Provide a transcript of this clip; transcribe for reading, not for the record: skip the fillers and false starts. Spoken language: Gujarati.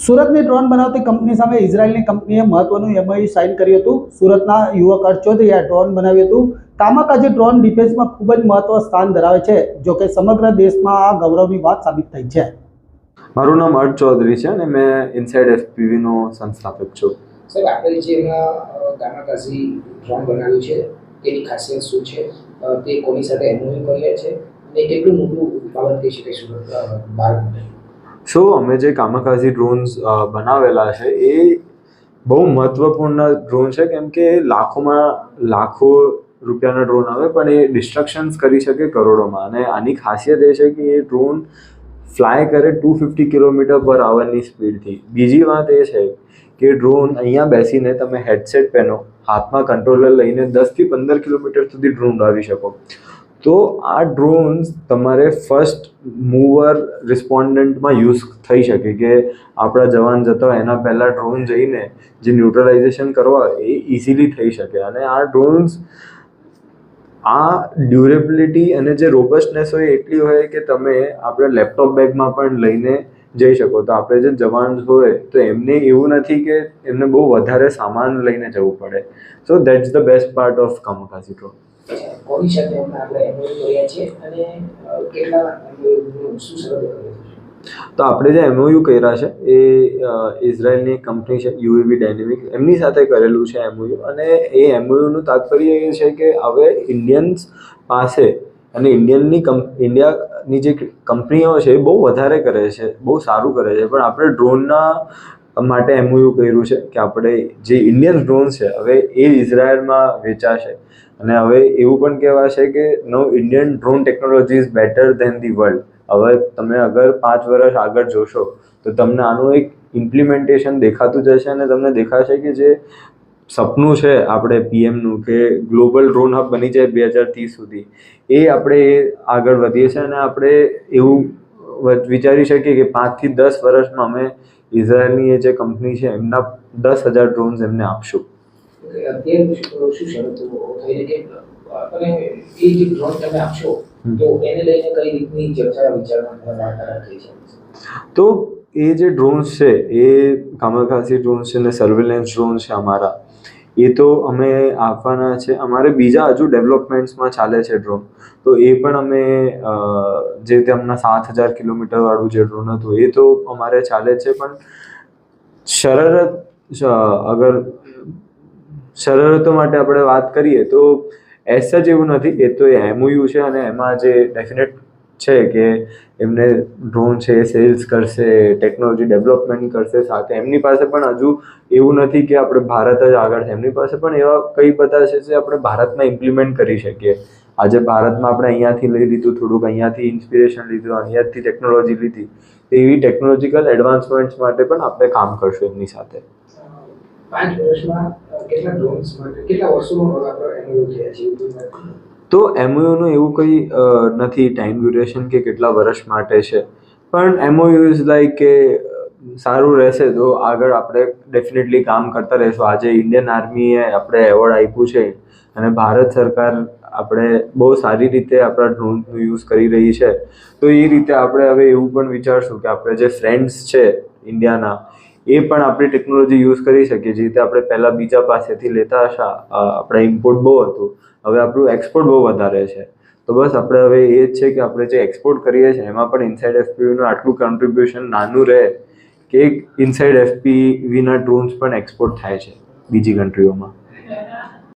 સુરતની ડ્રોન બનાવતી કંપની સામે ઇઝરાયલની કંપનીએ મહત્વનું એમઓયુ સાઇન કર્યું હતું. સુરતના યુવક હર્ષ ચૌધરીએ આ ડ્રોન બનાવ્યું હતું. કામકાજી ડ્રોન ડિફેન્સમાં ખૂબ જ મહત્વ સ્થાન ધરાવે છે, જો કે સમગ્ર દેશમાં આ ગૌરવની વાત સાબિત થઈ છે. મારું નામ હર્ષ ચૌધરી છે અને મેં ઇનસાઇડ એફપીવીનો સંસ્થાપક છું. સર, આપણે જે એમાં કામાકાઝી ડ્રોન બનાવ્યું છે તેની ખાસિયત શું છે, તે કોની સાથે એમઓયુ કર્યા છે અને કેટલું મોટું ઉત્પાદન થઈ શકે સુરત ભારત? અમે જે કામાકાઝી ડ્રોન્સ બનાવેલા છે એ બહુ મહત્વપૂર્ણ ડ્રોન છે, કેમ કે લાખો રૂપિયાના ડ્રોન આવે પણ એ ડિસ્ટ્રક્શન્સ કરી શકે કરોડોમાં. અને આની ખાસિયત એ છે કે એ ડ્રોન ફ્લાય કરે 250 કિલોમીટર પર આવરની સ્પીડથી. બીજી વાત એ છે કે ડ્રોન અહીંયા બેસીને તમે હેડસેટ પહેરો, હાથમાં કંટ્રોલર લઈને 10થી 15 કિલોમીટર સુધી ડ્રોન ઉડાવી શકો. તો આ ડ્રોન્સ તમારે ફર્સ્ટ મૂવર રિસ્પોન્ડન્ટમાં યુઝ થઈ શકે, કે આપણા જવાન જતા હોય એના પહેલાં ડ્રોન જઈને જે ન્યુટ્રલાઇઝેશન કરવા એ ઇઝીલી થઈ શકે. અને આ ડ્રોન્સ આ ડ્યુરેબિલિટી અને જે રોબસ્ટનેસ હોય એટલી હોય કે તમે આપણે લેપટોપ બેગમાં પણ લઈને જઈ શકો. તો આપણે જે જવાન હોય તો એમને એવું નથી કે એમને બહુ વધારે સામાન લઈને જવું પડે. So that's the best part of kamikaze drone. કોની સાથે આપણે એમઓયુ કર્યા છે અને કેટલા શું શરતો કરી છે? તો આપણે જે એમઓયુ કર્યા છે એ ઇઝરાયલની કંપની છે યુએવી ડાયનેમિક, એમની સાથે કરેલું છે એમઓયુ. અને એ એમઓયુનું તાત્પર્ય એ છે કે હવે ઇન્ડિયન્સ પાસે અને ઇન્ડિયાની જે કંપનીઓ છે એ બહુ વધારે કરે છે, બહુ સારું કરે છે, પણ આપણે ડ્રોનના માટે એમઓયુ કર્યું છે કે આપણે જે ઇન્ડિયન ડ્રોન્સ છે હવે એ ઇઝરાયલમાં વેચાશે. અને હવે એવું પણ કહેવાય છે કે no Indian drone technology is better than the world. હવે તમે અગર 5 વર્ષ આગળ જોશો તો તમને આનું એક ઇમ્પ્લિમેન્ટેશન દેખાતું જશે અને તમને દેખાશે કે જે સપનું છે આપણે પીએમનું કે ગ્લોબલ ડ્રોન હબ બની જાય 2030 સુધી, એ આપણે આગળ વધીએ છીએ. અને આપણે એવું વિચારી શકીએ કે 5 થી 10 વર્ષમાં અમે ઇઝરાયલની એ જે કંપની છે એમના 10,000 ડ્રોન્સ એમને આપશું. અત્યારે શું શરતો થઈ છે અને એ જે ડ્રોન તમે આપશો તો એને લઈને કઈ રીતની ચર્ચા વિચારણા થઈ છે? તો એ જે ડ્રોન્સ છે એ કામાકાઝી ડ્રોન્સ છે ને સર્વેલન્સ ડ્રોન છે અમારા, એ તો અમે આપવાના છે. અમારે બીજા હજુ ડેવલપમેન્ટ્સમાં ચાલે છે ડ્રોન. તો એ પણ અમે જે તેમના 7,000 કિલોમીટરવાળું જે ડ્રોન હતું એ તો અમારે ચાલે છે. પણ શરતો માટે આપણે વાત કરીએ તો એઝ સચ એવું નથી. એ તો એમઓયુ છે અને એમાં જે ડેફિનેટ છે કે એમને ડ્રોન છે એ સેલ્સ કરશે, ટેકનોલોજી ડેવલપમેન્ટ કરશે સાથે. એમની પાસે પણ હજુ એવું નથી કે આપણે ભારત જ આગળ છે, એમની પાસે પણ એવા કઈ બધા છે જે આપણે ભારતમાં ઇમ્પ્લિમેન્ટ કરી શકીએ. આજે ભારતમાં આપણે અહીંયાથી લઈ લીધું, થોડુંક અહીંયાથી ઇન્સ્પિરેશન લીધું, અહીંયાથી ટેકનોલોજી લીધી. એવી ટેકનોલોજીકલ એડવાન્સમેન્ટ્સ માટે પણ આપણે કામ કરશું એમની સાથે. 5 વર્ષમાં કેટલા ડ્રોન્સ માટે કેટલા વર્ષોમાં આપણે એમઓયુ થયા છે? તો એમઓયુનું એવું કંઈ નથી ટાઈમ ડ્યુરેશન કે કેટલા વર્ષ માટે છે, પણ એમઓયુ ઇઝ લાઈક કે સારું રહેશે તો આગળ આપણે ડેફિનેટલી કામ કરતા રહીશું. આજે ઇન્ડિયન આર્મીએ આપણે એવોર્ડ આપ્યું છે અને ભારત સરકાર આપણે બહુ સારી રીતે આપણા ડ્રોનનું યુઝ કરી રહી છે. તો એ રીતે આપણે હવે એવું પણ વિચારશું કે આપણે જે ફ્રેન્ડ્સ છે ઇન્ડિયાના એ પણ આપણી ટેકનોલોજી યુઝ કરી શકીએ. જે રીતે આપણે પહેલાં બીજા પાસેથી લેતા હતા, આપણે ઇમ્પોર્ટ બહુ હતું, હવે આપણું એક્સપોર્ટ બહુ વધારે છે. તો બસ આપણે હવે એ જ છે કે આપણે જે એક્સપોર્ટ કરીએ છીએ એમાં પણ ઇનસાઇડ એફપીવીનું આટલું કોન્ટ્રીબ્યુશન નાનું રહે કે ઇનસાઇડ એફપીવીના ડ્રોન્સ પણ એક્સપોર્ટ થાય છે બીજી કન્ટ્રીઓમાં.